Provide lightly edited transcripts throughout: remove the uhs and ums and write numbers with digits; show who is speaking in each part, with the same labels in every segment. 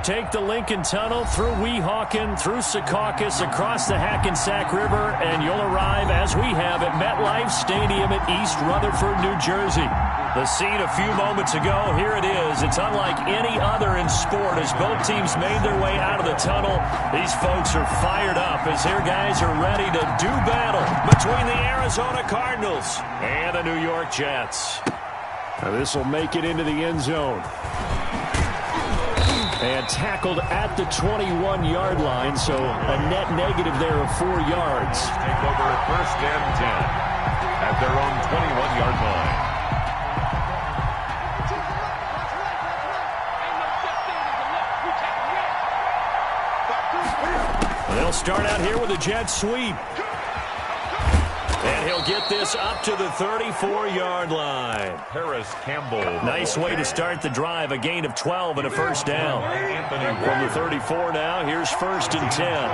Speaker 1: Take the Lincoln Tunnel through Weehawken, through Secaucus, across the Hackensack River, and you'll arrive, as we have, at MetLife Stadium at East Rutherford, New Jersey. The scene a few moments ago, here it is. It's unlike any other in sport as both teams made their way out of the tunnel. These folks are fired up as their guys are ready to do battle between the Arizona Cardinals and the New York Jets. Now this will make it into the end zone. And tackled at the 21-yard line, so a net negative there of 4 yards.
Speaker 2: Take over at 1st and 10 at their own 21-yard line.
Speaker 1: They'll start out here with a jet sweep. And he'll get this up to the 34-yard line.
Speaker 2: Paris Campbell.
Speaker 1: Nice way to start the drive. A gain of 12 and a first down. From the 34 now, here's 1st and 10.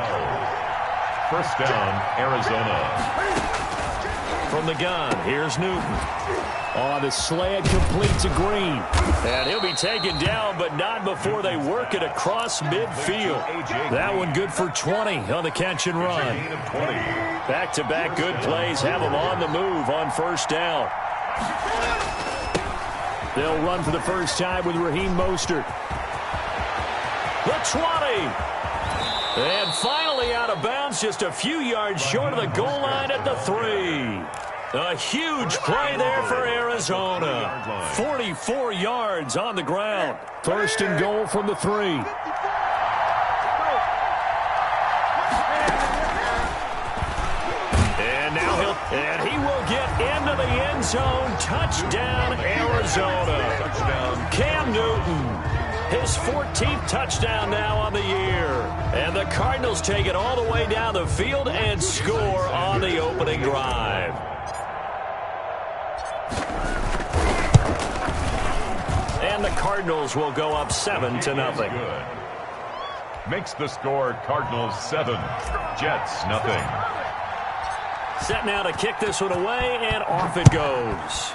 Speaker 2: First down, Arizona.
Speaker 1: From the gun, here's Newton. On the slant, complete to Green. And he'll be taken down, but not before they work it across midfield. That one good for 20 on the catch and run. Back-to-back good plays have them on the move on first down. They'll run for the first time with Raheem Mostert. The 20. And finally out of bounds, just a few yards short of the goal line at the 3. A huge play there for Arizona. 44 yards on the ground. First and goal from the 3. And he will get into the end zone. Touchdown, Arizona. Touchdown, Cam Newton. His 14th touchdown now on the year. And the Cardinals take it all the way down the field and score on the opening drive. And the Cardinals will go up 7-0.
Speaker 2: Makes the score Cardinals 7, Jets nothing.
Speaker 1: Set now to kick this one away, and off it goes.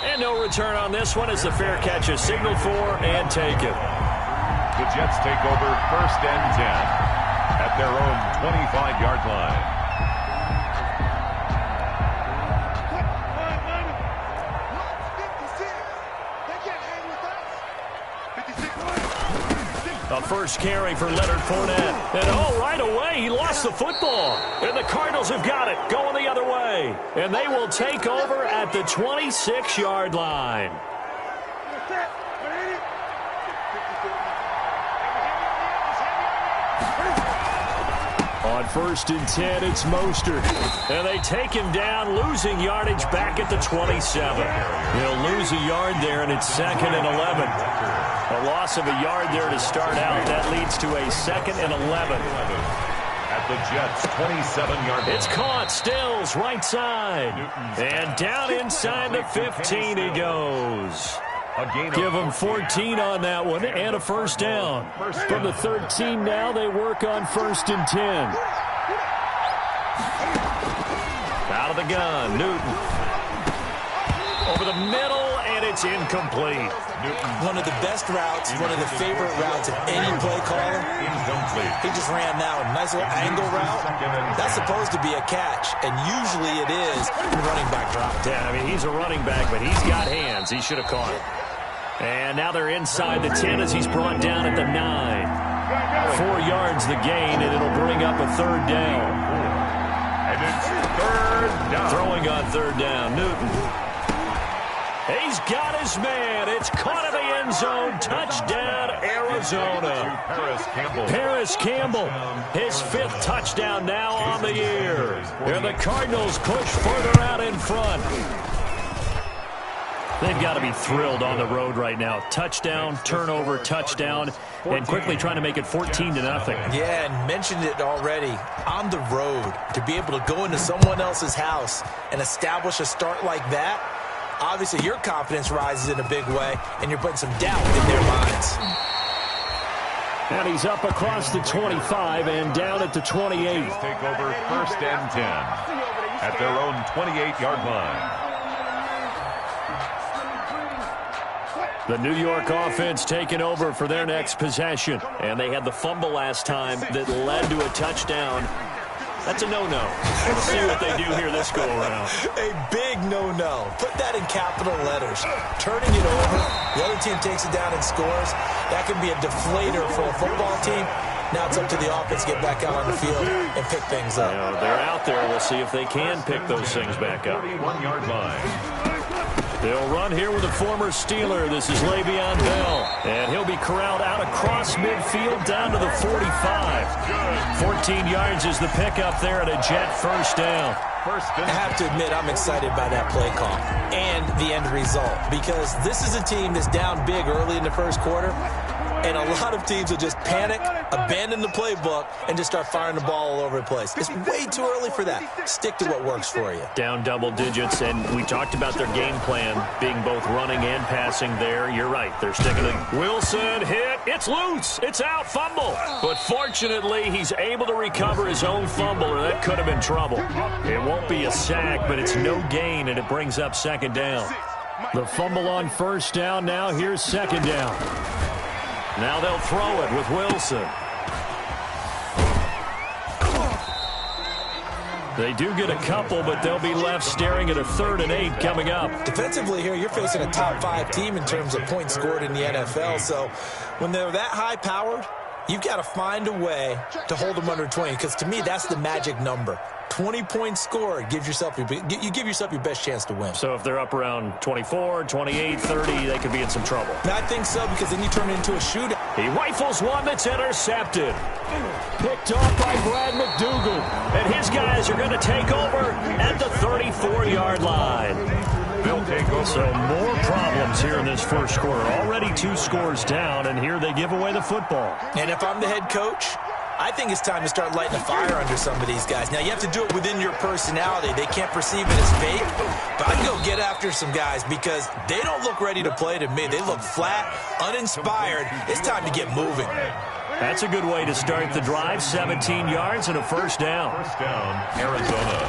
Speaker 1: And no return on this one as the fair catch is signaled for and taken.
Speaker 2: The Jets take over 1st and 10 at their own 25-yard line.
Speaker 1: A first carry for Leonard Fournette. And right away, he lost the football. And the Cardinals have got it, going the other way. And they will take over at the 26-yard line. On 1st and 10, it's Mostert. And they take him down, losing yardage back at the 27. He'll lose a yard there, and it's 2nd and 11. A loss of a yard there to start out. That leads to a 2nd and 11.
Speaker 2: At the Jets' 27-yard line.
Speaker 1: It's caught. Stills, right side. And down inside the 15 he goes. Give him 14 on that one and a first down. From the 13 now, they work on 1st and 10. Out of the gun, Newton. Over the middle, and it's incomplete.
Speaker 3: One of the best routes, one of the favorite routes of any play caller. He just ran that one. Nice little angle route. That's supposed to be a catch, and usually it is in running back route.
Speaker 1: Yeah, I mean, he's a running back, but he's got hands. He should have caught it. And now they're inside the 10 as he's brought down at the 9. 4 yards the gain, and it'll bring up a 3rd down.
Speaker 2: And it's 3rd down.
Speaker 1: Throwing on 3rd down, Newton. He's got his man. It's caught in the end zone. Touchdown, Arizona. Paris Campbell, his 5th touchdown now on the year. And the Cardinals push further out in front. They've got to be thrilled on the road right now. Touchdown, turnover, touchdown, and quickly trying to make it 14-0.
Speaker 3: Yeah, and mentioned it already. On the road, to be able to go into someone else's house and establish a start like that, obviously your confidence rises in a big way, and you're putting some doubt in their minds.
Speaker 1: And he's up across the 25 and down at the 28.
Speaker 2: Take over 1st and 10 at their own 28-yard line.
Speaker 1: The New York offense taking over for their next possession. And they had the fumble last time that led to a touchdown. That's a no-no. Let's see what they do here this go-around.
Speaker 3: A big no-no. Put that in capital letters. Turning it over, the other team takes it down and scores. That can be a deflator for a football team. Now it's up to the offense to get back out on the field and pick things up.
Speaker 1: Yeah, they're out there. We'll see if they can pick those things back up.
Speaker 2: 31-yard line.
Speaker 1: They'll run here with a former Steeler. This is Le'Veon Bell. And he'll be corralled out across midfield down to the 45. 14 yards is the pickup there at a Jet first down.
Speaker 3: I have to admit, I'm excited by that play call and the end result, because this is a team that's down big early in the first quarter, and a lot of teams will just panic, abandon the playbook, and just start firing the ball all over the place. It's way too early for that. Stick to what works for you.
Speaker 1: Down double digits, and we talked about their game plan being both running and passing there. You're right. They're sticking it. Wilson hit. It's loose. It's out. Fumble. But fortunately, he's able to recover his own fumble, or that could have been trouble. It won't be a sack, but it's no gain, and it brings up second down. The fumble on first down. Now here's second down. Now they'll throw it with Wilson. They do get a couple, but they'll be left staring at a 3rd and 8 coming up.
Speaker 3: Defensively here, you're facing a top-5 team in terms of points scored in the NFL. So when they're that high-powered, you've got to find a way to hold them under 20, because to me, that's the magic number. 20 points scored gives yourself you give yourself your best chance to win.
Speaker 1: So if they're up around 24, 28, 30, they could be in some trouble.
Speaker 3: I think so, because then you turn it into a shootout.
Speaker 1: He rifles one that's intercepted. Picked off by Brad McDougal. And his guys are going to take over at the 34-yard line.
Speaker 2: They'll take over.
Speaker 1: So more problems here in this first quarter. Already 2 scores down, and here they give away the football.
Speaker 3: And if I'm the head coach, I think it's time to start lighting a fire under some of these guys. Now, you have to do it within your personality. They can't perceive it as fake. But I'd go get after some guys, because they don't look ready to play to me. They look flat, uninspired. It's time to get moving.
Speaker 1: That's a good way to start the drive. 17 yards and a first down.
Speaker 2: First down, Arizona.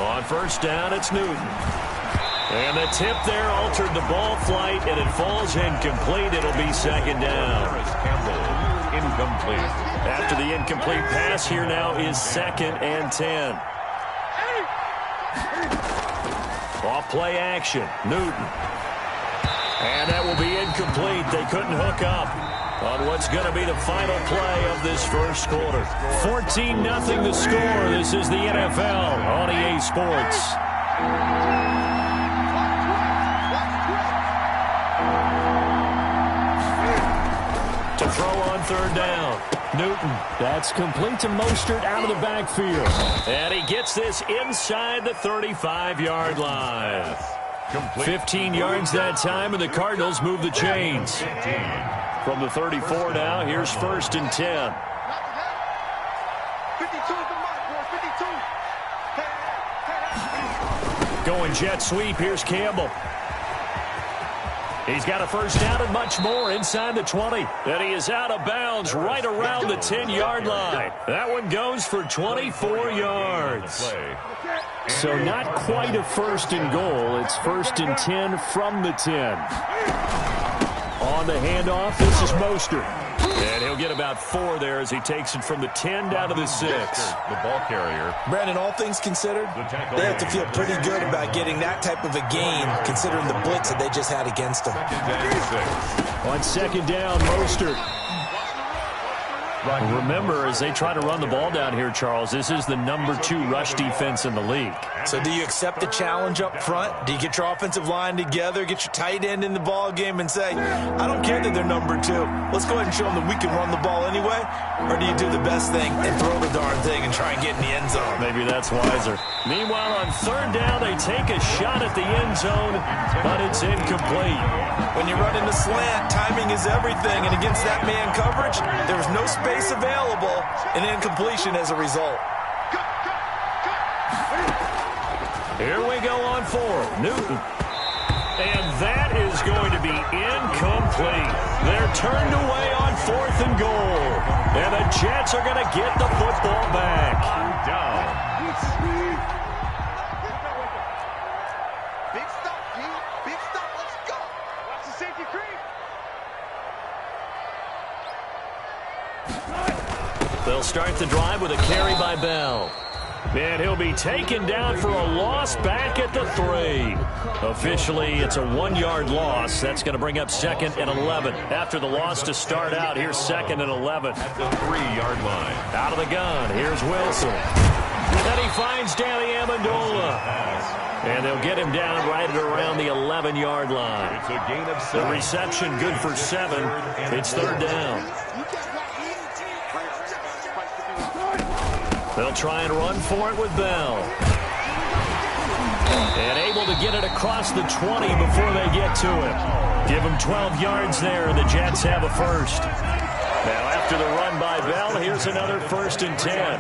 Speaker 1: On first down, it's Newton. And the tip there altered the ball flight, and it falls incomplete. It'll be second down.
Speaker 2: Campbell, incomplete.
Speaker 1: After the incomplete pass, here now is 2nd and 10. Off play action, Newton. And that will be incomplete. They couldn't hook up on what's going to be the final play of this first quarter. 14-0 the score. This is the NFL on EA Sports. To throw on third down. Newton, that's complete to Mostert out of the backfield. And he gets this inside the 35-yard line. 15 yards that time, and the Cardinals move the chains. From the 34 now, here's 1st and 10. Going jet sweep, here's Campbell. He's got a first down and much more inside the 20. And he is out of bounds right around the 10-yard line. That one goes for 24 yards. So not quite a 1st and goal. It's 1st and 10 from the 10. On the handoff, this is Mostert. And he'll get about 4 there as he takes it from the 10 down to the 6.
Speaker 2: The ball carrier.
Speaker 3: Brandon, all things considered, they have to feel pretty good about getting that type of a gain, considering the blitz that they just had against them.
Speaker 1: On second down, Mostert. Remember, as they try to run the ball down here, Charles, this is the number 2 rush defense in the league.
Speaker 3: So do you accept the challenge up front? Do you get your offensive line together, get your tight end in the ball game and say, I don't care that they're number 2. Let's go ahead and show them that we can run the ball anyway? Or do you do the best thing and throw the darn thing and try and get in the end zone?
Speaker 1: Maybe that's wiser. Meanwhile, on third down, they take a shot at the end zone, but it's incomplete.
Speaker 3: When you're running the slant, timing is everything, and against that man coverage, there was no space available, and incompletion as a result.
Speaker 1: Here we go on 4. Newton. And that is going to be incomplete. They're turned away on 4th and goal. And the Jets are going to get the football back.
Speaker 2: Down.
Speaker 4: Big stop, G. Big stop. Let's go. Watch the safety creep.
Speaker 1: They'll start the drive with a carry by Bell. And he'll be taken down for a loss back at the 3. Officially, it's a 1-yard loss. That's going to bring up 2nd and 11. After the loss to start out, here's 2nd and 11.
Speaker 2: At the 3-yard line.
Speaker 1: Out of the gun, here's Wilson. Then he finds Danny Amendola. And they'll get him down right at around the 11-yard line.
Speaker 2: It's a gain of 7.
Speaker 1: The reception good for 7. It's 3rd down. They'll try and run for it with Bell. And able to get it across the 20 before they get to it. Give them 12 yards there, and the Jets have a first. Now after the run by Bell, here's another 1st and 10.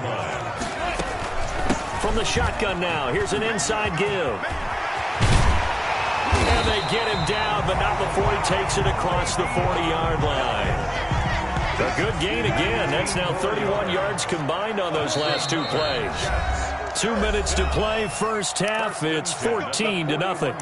Speaker 1: From the shotgun now, here's an inside give. And they get him down, but not before he takes it across the 40-yard line. A good gain again. That's now 31 yards combined on those last 2 plays. 2 minutes to play, first half. It's 14-0.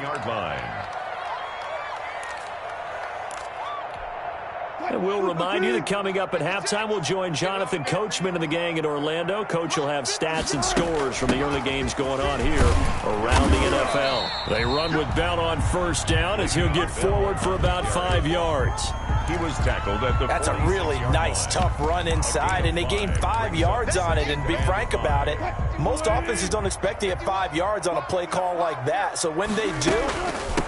Speaker 1: And we'll remind you that coming up at halftime, we'll join Jonathan Coachman and the gang in Orlando. Coach will have stats and scores from the early games going on here around the NFL. They run with Bell on 1st down as he'll get forward for about 5 yards.
Speaker 2: He was tackled at the
Speaker 3: That's a really nice, tough run inside, and they gained 5 yards on it. And to be frank about it, most offenses don't expect to get 5 yards on a play call like that. So when they do,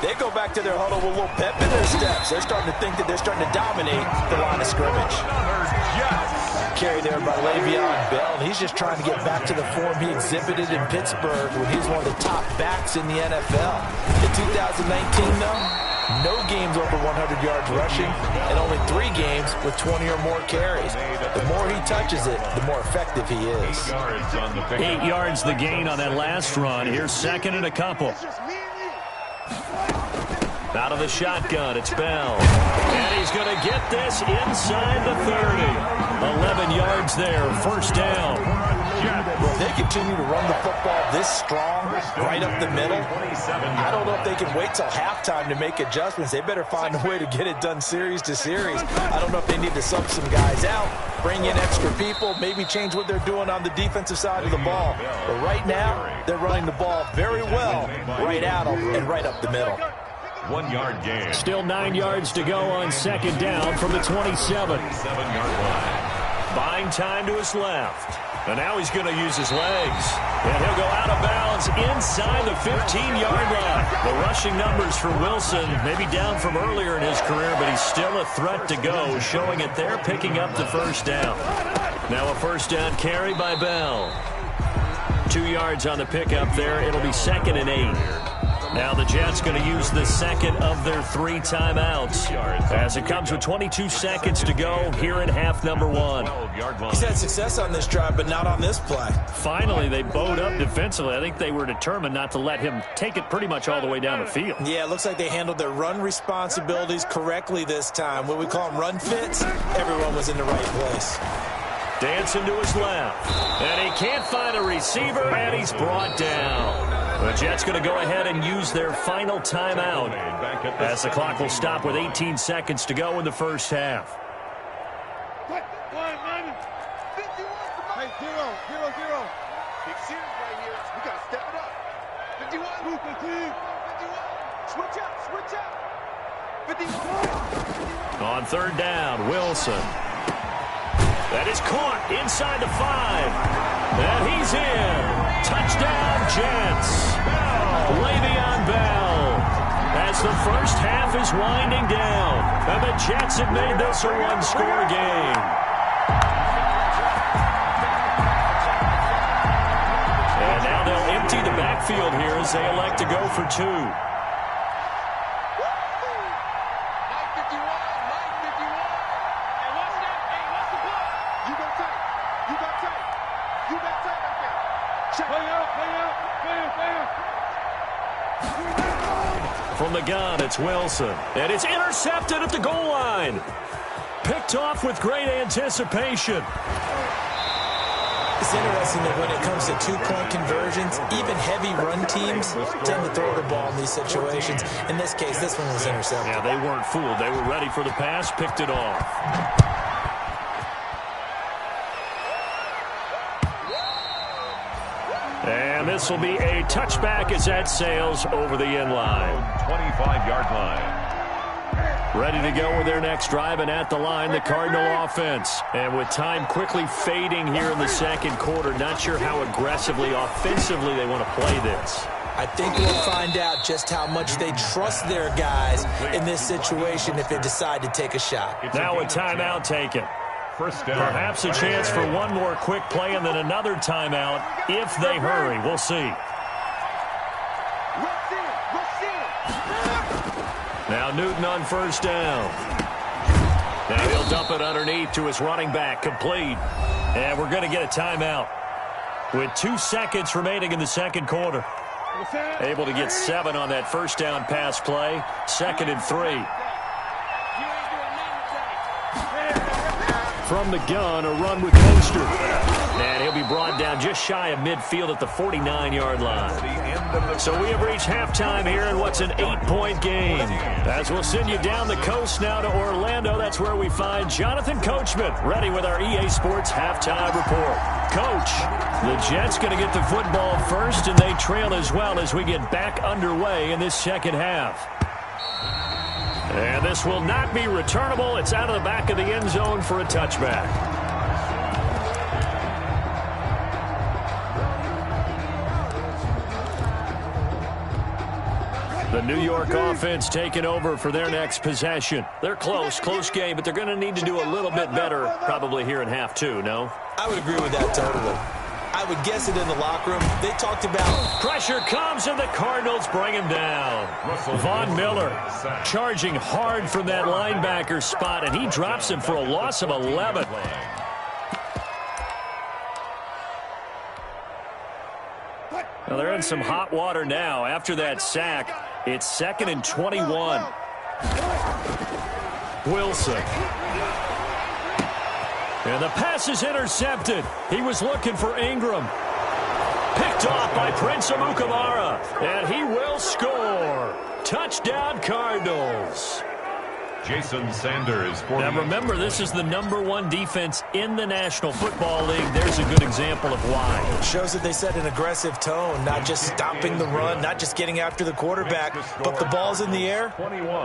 Speaker 3: they go back to their huddle with a little pep in their steps. They're starting to think that they're starting to dominate the line of scrimmage. Carry there by Le'Veon Bell, and he's just trying to get back to the form he exhibited in Pittsburgh when he was one of the top backs in the NFL. In 2019, though, no games over 100 yards rushing, and only 3 games with 20 or more carries. The more he touches it, the more effective he is.
Speaker 1: 8 yards the gain on that last run. Here's 2nd and a couple. Out of the shotgun, it's Bell. And he's going to get this inside the 30. 11 yards there, 1st down.
Speaker 3: Well, if they continue to run the football this strong, right up the middle, I don't know if they can wait till halftime to make adjustments. They better find a way to get it done series to series. I don't know if they need to sub some guys out, bring in extra people, maybe change what they're doing on the defensive side of the ball. But right now, they're running the ball very well right at them and right up the middle.
Speaker 2: 1-yard gain.
Speaker 1: Still 9 yards to go on 2nd down from the 27.
Speaker 2: 7-yard line.
Speaker 1: Buying time to his left. And now he's going to use his legs. And he'll go out of bounds inside the 15-yard line. The rushing numbers for Wilson, maybe down from earlier in his career, but he's still a threat to go, showing it there, picking up the 1st down. Now a 1st down carry by Bell. 2 yards on the pickup there. It'll be 2nd and 8. Now the Jets going to use the 2nd of their 3 timeouts as it comes with 22 seconds to go here in half number 1.
Speaker 3: He's had success on this drive, but not on this play.
Speaker 1: Finally, they bowed up defensively. I think they were determined not to let him take it pretty much all the way down the field.
Speaker 3: Yeah, it looks like they handled their run responsibilities correctly this time. What we call them run fits, everyone was in the right place.
Speaker 1: Dancing to his left. And he can't find a receiver, and he's brought down. The Jets going to go ahead and use their final timeout as the clock will stop with 18 seconds to go in the 1st half.
Speaker 4: Hey, 0-0-0. Big series right here. We got to step it up. 51. 51. Switch up. 51.
Speaker 1: On 3rd down, Wilson. That is caught inside the 5. And he's in. Touchdown, Jets. Le'Veon Bell. As the 1st half is winding down. And the Jets have made this a 1-score game. And now they'll empty the backfield here as they elect to go for 2. From the gun, it's Wilson. And it's intercepted at the goal line. Picked off with great anticipation.
Speaker 3: It's interesting that when it comes to 2-point conversions, even heavy run teams tend to throw the ball in these situations. In this case, this one was intercepted.
Speaker 1: Yeah, they weren't fooled. They were ready for the pass, picked it off. And this will be a touchback as that sails over the end line.
Speaker 2: 25-yard line.
Speaker 1: Ready to go with their next drive, and at the line, the Cardinal offense. And with time quickly fading here in the second quarter, not sure how aggressively, offensively they want to play this.
Speaker 3: I think we'll find out just how much they trust their guys in this situation if they decide to take a shot.
Speaker 1: Now a timeout taken.
Speaker 2: First down.
Speaker 1: Perhaps a chance for one more quick play and then another timeout if they hurry. We'll see. Now Newton on first down. Now he'll dump it underneath to his running back. Complete. And we're going to get a timeout with 2 seconds remaining in the second quarter. Able to get 7 on that first down pass play. 2nd and 3. From the gun, a run with Coaster. And he'll be brought down just shy of midfield at the 49-yard line. So we have reached halftime here in what's an 8-point game. As we'll send you down the coast now to Orlando, that's where we find Jonathan Coachman ready with our EA Sports halftime report. Coach, the Jets going to get the football first, and they trail as well as we get back underway in this second half. And this will not be returnable. It's out of the back of the end zone for a touchback. The New York offense taking over for their next possession. They're close game, but they're going to need to do a little bit better probably here in half 2, no?
Speaker 3: I would agree with that totally. I would guess it in the locker room. They talked about...
Speaker 1: Pressure comes, and the Cardinals bring him down. Von Miller charging hard from that linebacker spot, and he drops him for a loss of 11. Well, they're in some hot water now. After that sack, it's 2nd and 21. Wilson. And the pass is intercepted. He was looking for Ingram. Picked off by Prince Amukamara. And he will score. Touchdown, Cardinals.
Speaker 2: Jason Sanders.
Speaker 1: Now remember, this is the #1 defense in the National Football League. There's a good example of why.
Speaker 3: It shows that they set an aggressive tone, not just stopping the run, not just getting after the quarterback, but the ball's in the air.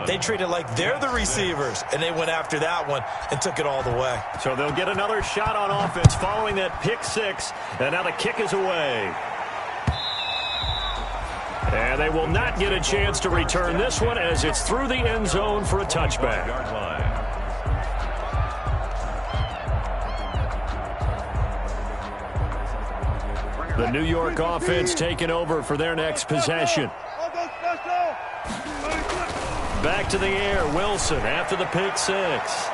Speaker 3: They treat it like they're the receivers, and they went after that one and took it all the way.
Speaker 1: So they'll get another shot on offense following that pick 6, and now the kick is away. And they will not get a chance to return this one as it's through the end zone for a touchback. The New York offense taking over for their next possession. Back to the air, Wilson after the pick 6.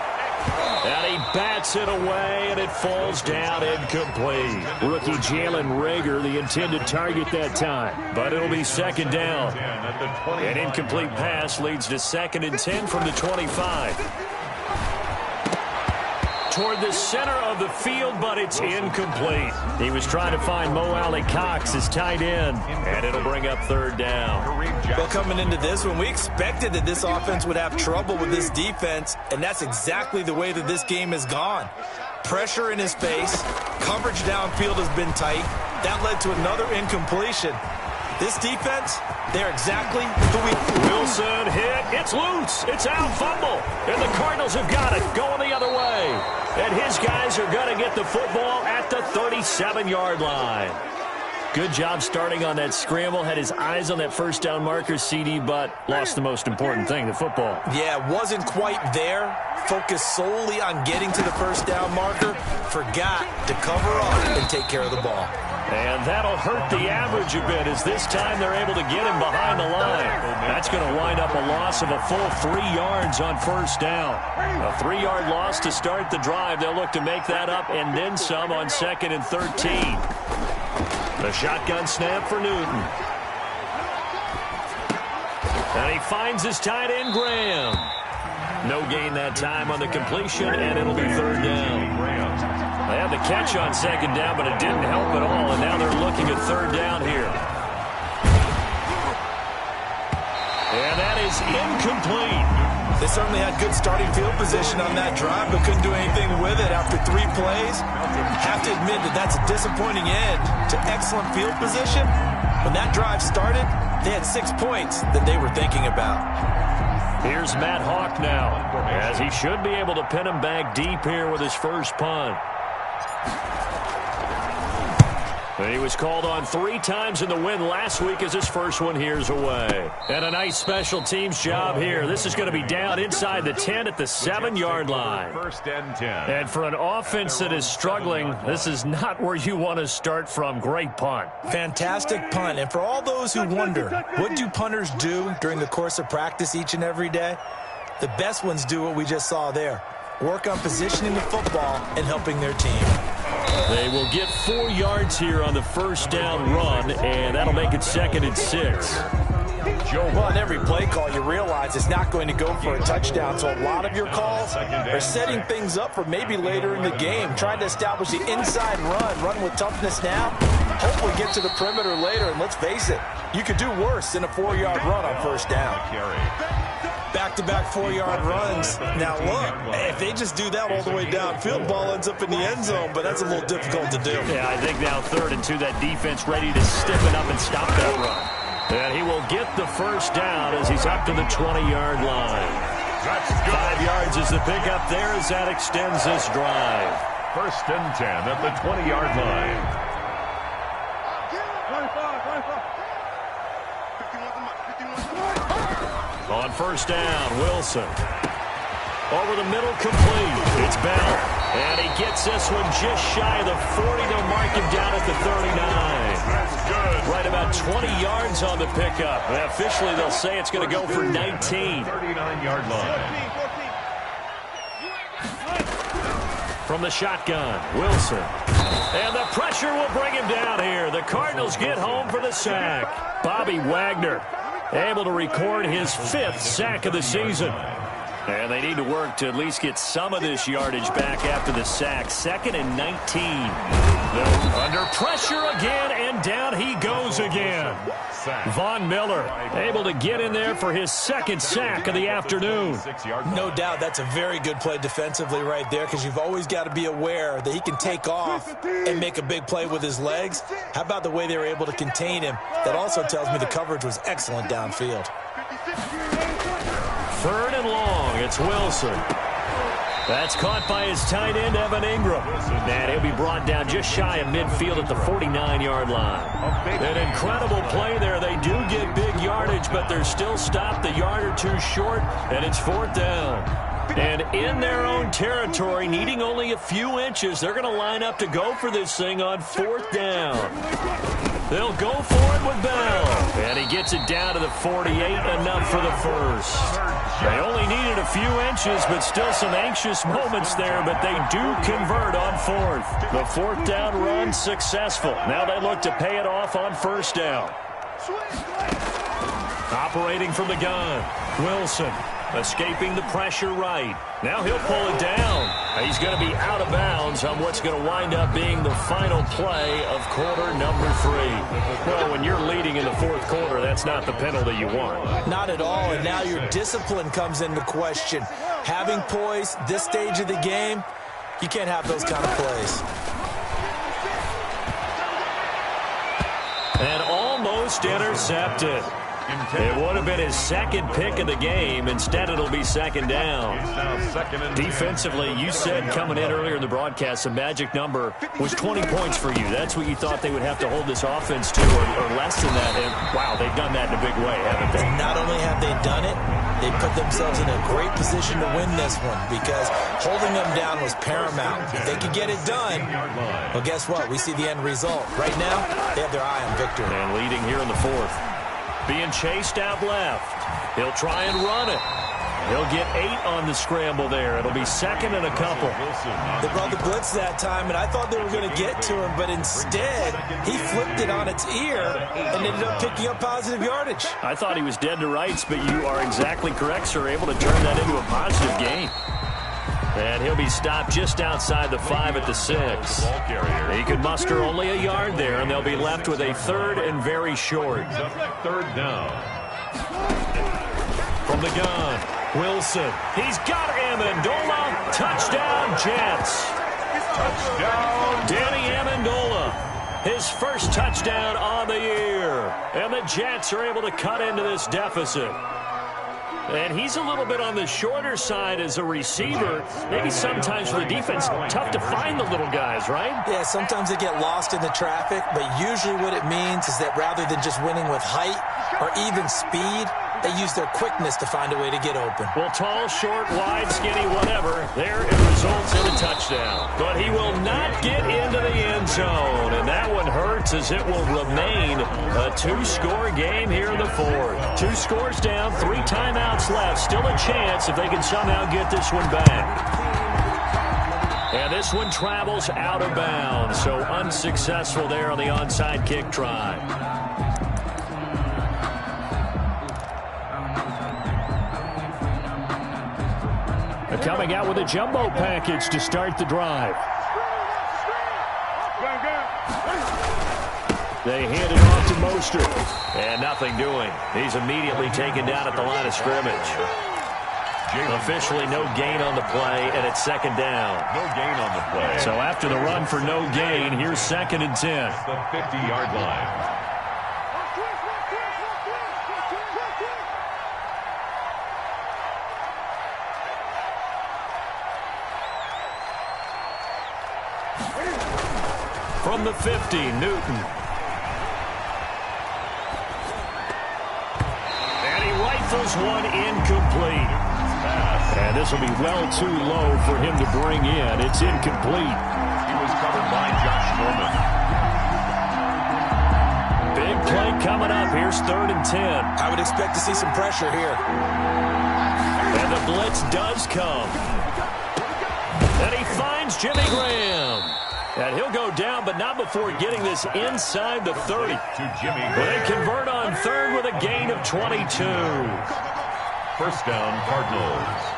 Speaker 1: And he bats it away, and it falls down incomplete. Rookie Jalen Reagor, the intended target that time. But it'll be 2nd down. An incomplete pass leads to 2nd and 10 from the 25. Toward the center of the field, but it's incomplete. He was trying to find Mo Alley-Cox as tight end, and it'll bring up 3rd down.
Speaker 3: Well, coming into this one, we expected that this offense would have trouble with this defense, and that's exactly the way that this game has gone. Pressure in his face, coverage downfield has been tight. That led to another incompletion. This defense, they're exactly who we...
Speaker 1: Wilson hit. It's loose. It's out. Fumble. And the Cardinals have got it. Going the other way. And his guys are going to get the football at the 37-yard line. Good job starting on that scramble. Had his eyes on that first down marker, CD, but lost the most important thing, the football.
Speaker 3: Yeah, wasn't quite there. Focused solely on getting to the first down marker. Forgot to cover up and take care of the ball.
Speaker 1: And that'll hurt the average a bit as this time they're able to get him behind the line. That's going to wind up a loss of a full 3 yards on first down. A 3-yard loss to start the drive. They'll look to make that up and then some on 2nd and 13. The shotgun snap for Newton. And he finds his tight end, Graham. No gain that time on the completion, and it'll be 3rd down. They had the catch on 2nd down, but it didn't help at all, and now they're looking at 3rd down here. And that is incomplete.
Speaker 3: They certainly had good starting field position on that drive, but couldn't do anything with it after 3 plays. Have to admit that that's a disappointing end to excellent field position. When that drive started, they had 6 points that they were thinking about.
Speaker 1: Here's Matt Hawk now, as he should be able to pin him back deep here with his first punt. He was called on 3 times in the win last week as his first one here's away. And a nice special teams job here. This is going to be down inside the 10 at the 7-yard line.
Speaker 2: First and 10.
Speaker 1: And for an offense that is struggling, this is not where you want to start from. Great punt.
Speaker 3: Fantastic punt. And for all those who wonder, what do punters do during the course of practice each and every day? The best ones do what we just saw there. Work on positioning the football and helping their team.
Speaker 1: They will get 4 yards here on the first down run, and that'll make it 2nd and 6.
Speaker 3: Well, on every play call, you realize it's not going to go for a touchdown, so a lot of your calls are setting things up for maybe later in the game, trying to establish the inside run with toughness now, hopefully get to the perimeter later, and let's face it, you could do worse than a 4-yard run on first down. Back-to-back 4-yard runs. Now, look, if they just do that all the way downfield, ball ends up in the end zone, but that's a little difficult to do.
Speaker 1: Yeah, I think now 3rd and 2, that defense ready to stiffen up and stop that run. And he will get the first down as he's up to the 20-yard line. 5 yards is the pickup there as that extends this drive.
Speaker 2: First and 10 at the 20-yard line.
Speaker 1: On first down, Wilson. Over the middle, complete. It's Bell. And he gets this one just shy of the 40. They'll mark him down at the 39.
Speaker 2: That's good.
Speaker 1: Right about 20 yards on the pickup. And officially, they'll say it's going to go for 19.
Speaker 2: 39-yard line.
Speaker 1: From the shotgun, Wilson. And the pressure will bring him down here. The Cardinals get home for the sack. Bobby Wagner able to record his 5th sack of the season. And they need to work to at least get some of this yardage back after the sack. 2nd and 19. They're under pressure again, and down he goes again. Von Miller able to get in there for his 2nd sack of the afternoon.
Speaker 3: No doubt that's a very good play defensively right there, because you've always got to be aware that he can take off and make a big play with his legs. How about the way they were able to contain him? That also tells me the coverage was excellent downfield.
Speaker 1: 3rd and long. It's Wilson. That's caught by his tight end, Evan Ingram. And he'll be brought down just shy of midfield at the 49-yard line. An incredible play there. They do get big yardage, but they're still stopped a yard or 2 short, and it's 4th down. And in their own territory, needing only a few inches, they're going to line up to go for this thing on 4th down. They'll go for it with Bell. And he gets it down to the 48, enough for the first. They only needed a few inches, but still some anxious moments there, but they do convert on 4th. The 4th down run successful. Now they look to pay it off on first down. Operating from the gun, Wilson. Escaping the pressure right. Now he'll pull it down. He's going to be out of bounds on what's going to wind up being the final play of quarter number 3. Well, when you're leading in the 4th quarter, that's not the penalty you want.
Speaker 3: Not at all, and now your discipline comes into question. Having poise this stage of the game, you can't have those kind of plays.
Speaker 1: And almost intercepted. It would have been his 2nd pick of the game. Instead, it'll be 2nd down. Defensively, you said coming in earlier in the broadcast, the magic number was 20 points for you. That's what you thought they would have to hold this offense to, or less than that. And, wow, they've done that in a big way, haven't they?
Speaker 3: Not only have they done it, they put themselves in a great position to win this one, because holding them down was paramount. If they could get it done, well, guess what? We see the end result. Right now, they have their eye on victory.
Speaker 1: And leading here in the 4th. Being chased out left. He'll try and run it. He'll get 8 on the scramble there. It'll be 2nd and a couple.
Speaker 3: They brought the blitz that time, and I thought they were going to get to him, but instead, he flipped it on its ear and ended up picking up positive yardage.
Speaker 1: I thought he was dead to rights, but you are exactly correct, sir. Able to turn that into a positive gain. And he'll be stopped just outside the 5 at the 6. He could muster only a yard there, and they'll be left with a 3rd and very short.
Speaker 2: 3rd down.
Speaker 1: From the gun, Wilson. He's got Amendola. Touchdown, Jets.
Speaker 2: Touchdown.
Speaker 1: Danny Amendola. His first touchdown on the year. And the Jets are able to cut into this deficit. And he's a little bit on the shorter side as a receiver. Maybe sometimes for the defense, tough to find the little guys, right?
Speaker 3: Yeah, sometimes they get lost in the traffic, but usually what it means is that rather than just winning with height or even speed, they use their quickness to find a way to get open.
Speaker 1: Well, tall, short, wide, skinny, whatever, there it results in a touchdown. But he will not get into the end zone, and that one hurts as it will remain a two-score game here in the fourth. 2 scores down, 3 timeouts left. Still a chance if they can somehow get this one back. And this one travels out of bounds, so unsuccessful there on the onside kick try. Coming out with a jumbo package to start the drive. They hand it off to Mostert. And nothing doing. He's immediately taken down at the line of scrimmage. Officially no gain on the play, and it's second down.
Speaker 2: No gain on the play.
Speaker 1: So after the run for no gain, here's 2nd and 10.
Speaker 2: The 50-yard line.
Speaker 1: From the 50, Newton. And he rifles one incomplete. And this will be well too low for him to bring in. It's incomplete.
Speaker 2: He was covered by Josh Norman.
Speaker 1: Big play coming up. Here's 3rd and 10.
Speaker 3: I would expect to see some pressure here.
Speaker 1: And the blitz does come. And he finds Jimmy Graham. And he'll go down, but not before getting this inside the 30.
Speaker 2: To Jimmy Graham.
Speaker 1: They convert on 3rd with a gain of 22.
Speaker 2: First down, Cardinals.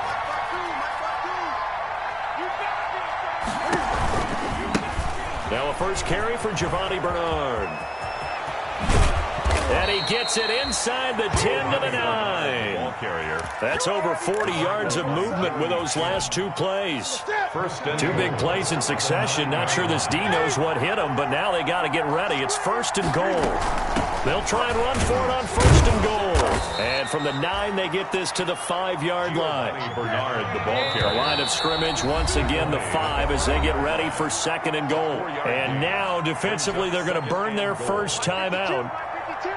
Speaker 1: Now a first carry for Giovanni Bernard. And he gets it inside the 10 to the 9.
Speaker 2: Ball carrier.
Speaker 1: That's over 40 yards of movement with those last 2 plays.
Speaker 2: First and
Speaker 1: 2 big plays in succession. Not sure this D knows what hit him, but now they got to get ready. It's 1st and goal. They'll try and run for it on 1st and goal. And from the 9, they get this to the 5-yard line.
Speaker 2: Bernard, the ball
Speaker 1: The
Speaker 2: carrier.
Speaker 1: line of scrimmage, once again, the 5 as they get ready for 2nd and goal. And now, defensively, they're going to burn their first timeout.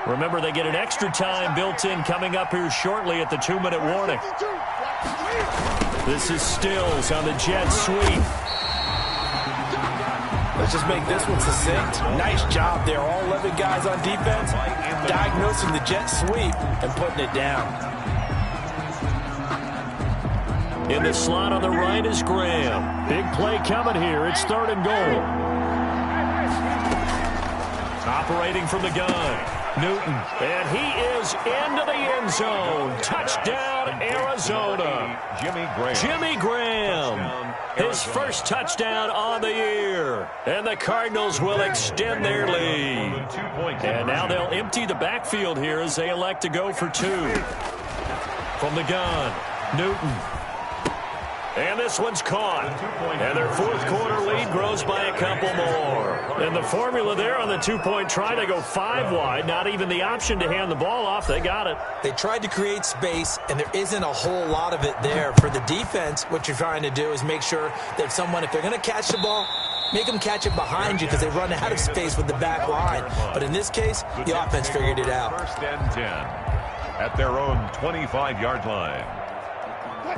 Speaker 1: Remember, they get an extra time built in coming up here shortly at the 2-minute warning. This is Stills on the jet sweep.
Speaker 3: Let's just make this one succinct. Nice job there. All 11 guys on defense diagnosing the jet sweep and putting it down.
Speaker 1: In the slot on the right is Graham. Big play coming here. It's 3rd and goal. Operating from the gun. Newton, and he is into the end zone. Touchdown, Arizona. Jimmy Graham. His first touchdown on the year. And the Cardinals will extend their lead. And now they'll empty the backfield here as they elect to go for 2. From the gun, Newton. And this one's caught. And their 4th quarter lead grows by a couple more. And the formula there on the 2-point try, they go 5 wide. Not even the option to hand the ball off. They got it.
Speaker 3: They tried to create space, and there isn't a whole lot of it there. For the defense, what you're trying to do is make sure that if they're going to catch the ball, make them catch it behind you because they run out of space with the back line. But in this case, the offense figured it out.
Speaker 2: 1st and 10 at their own 25-yard line.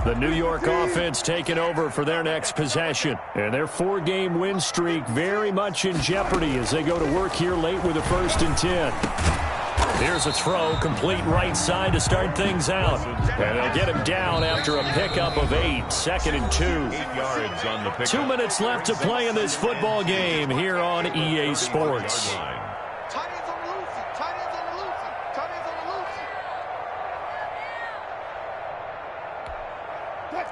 Speaker 1: The New York offense taking over for their next possession. And their 4-game win streak very much in jeopardy as they go to work here late with a 1st and 10. Here's a throw, complete right side to start things out. And they'll get him down after a pickup of 8, 2nd and 2.
Speaker 2: 8 yards on the pickup.
Speaker 1: 2 minutes left to play in this football game here on EA Sports.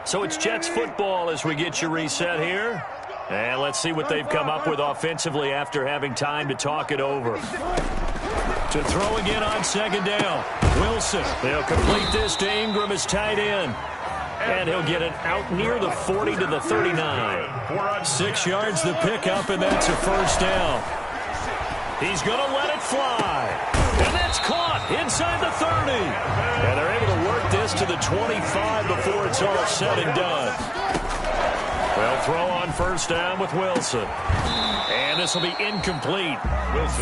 Speaker 1: So it's Jets football as we get you reset here. And let's see what they've come up with offensively after having time to talk it over. To throw again on 2nd down. Wilson. They'll complete this to Ingram as tight end. And he'll get it out near the 40 to the 39. 6 yards the pickup, and that's a first down. He's going to let it fly. And that's caught inside the 30. And they're able to work this to the 25 before it's all said and done. They'll throw on first down with Wilson. And this will be incomplete.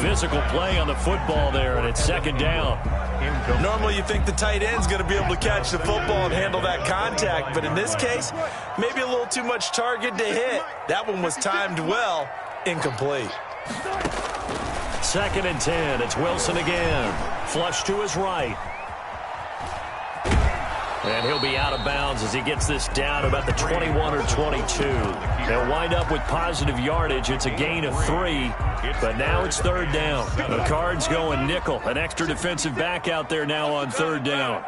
Speaker 1: Physical play on the football there, and it's second down.
Speaker 3: Normally you think the tight end's going to be able to catch the football and handle that contact, but in this case, maybe a little too much target to hit. That one was timed well, incomplete.
Speaker 1: Second and 10. It's Wilson again. Flush to his right. And he'll be out of bounds as he gets this down about the 21 or 22. They'll wind up with positive yardage. It's a gain of 3, but now it's third down. The Cards going nickel. An extra defensive back out there now on third down.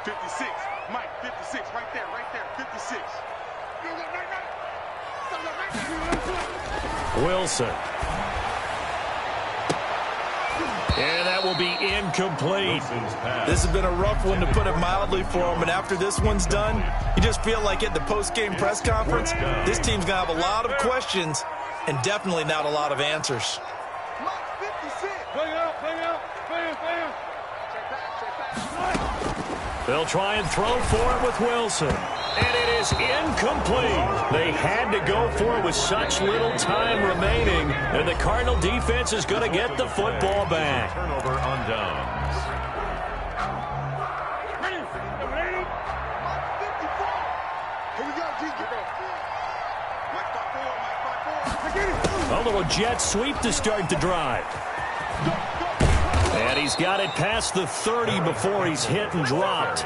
Speaker 4: 56. Mike, 56. Right there, 56.
Speaker 1: Wilson. And that will be incomplete.
Speaker 3: This has been a rough one, to put it mildly, for him. And after this one's done, you just feel like at the post-game press conference, this team's going to have a lot of questions and definitely not a lot of answers.
Speaker 1: They'll try and throw for it with Wilson. And it is incomplete. They had to go for it with such little time remaining. And the Cardinal defense is going to get the football back.
Speaker 2: Turnover on downs.
Speaker 1: A little jet sweep to start the drive. And he's got it past the 30 before he's hit and dropped.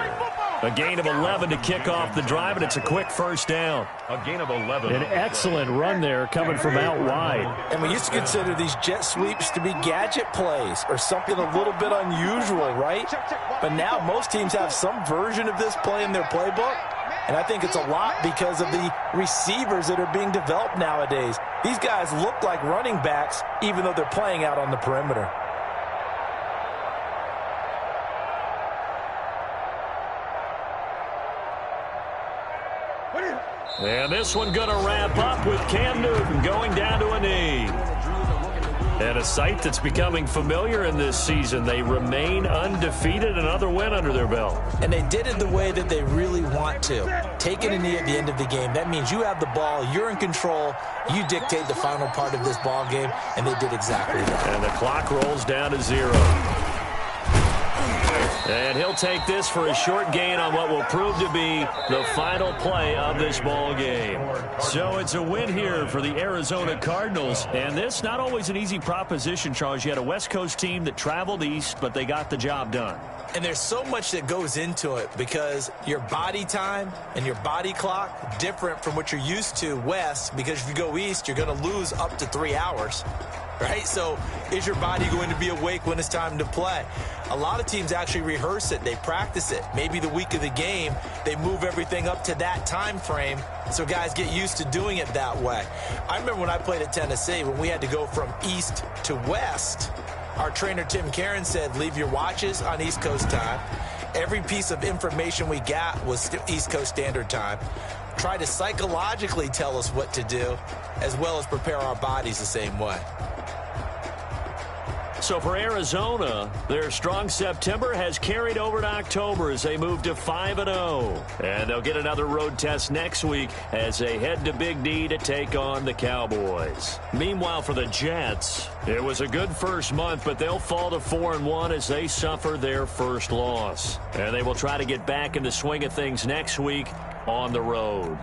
Speaker 1: A gain of 11 to kick off the drive, and it's a quick first down.
Speaker 2: A gain of 11.
Speaker 1: An excellent run there coming from out wide.
Speaker 3: And we used to consider these jet sweeps to be gadget plays or something a little bit unusual, right? But now most teams have some version of this play in their playbook, and I think it's a lot because of the receivers that are being developed nowadays. These guys look like running backs even though they're playing out on the perimeter.
Speaker 1: And this one going to wrap up with Cam Newton going down to a knee. And a sight that's becoming familiar in this season. They remain undefeated, another win under their belt.
Speaker 3: And they did it the way that they really want to. Taking a knee at the end of the game. That means you have the ball, you're in control, you dictate the final part of this ball game, and they did exactly that.
Speaker 1: And the clock rolls down to 0. And he'll take this for a short gain on what will prove to be the final play of this ball game. So it's a win here for the Arizona Cardinals. And this, not always an easy proposition, Charles. You had a West Coast team that traveled east, but they got the job done.
Speaker 3: And there's so much that goes into it because your body time and your body clock different from what you're used to west, because if you go east, you're going to lose up to 3 hours. Right? So is your body going to be awake when it's time to play? A lot of teams actually rehearse it. They practice it. Maybe the week of the game, they move everything up to that time frame so guys get used to doing it that way. I remember when I played at Tennessee, when we had to go from east to west, our trainer Tim Karen said, leave your watches on East Coast time. Every piece of information we got was East Coast Standard Time. Try to psychologically tell us what to do, as well as prepare our bodies the same way.
Speaker 1: So for Arizona, their strong September has carried over to October as they move to 5-0. And they'll get another road test next week as they head to Big D to take on the Cowboys. Meanwhile, for the Jets, it was a good first month, but they'll fall to 4-1 as they suffer their first loss. And they will try to get back in the swing of things next week on the road.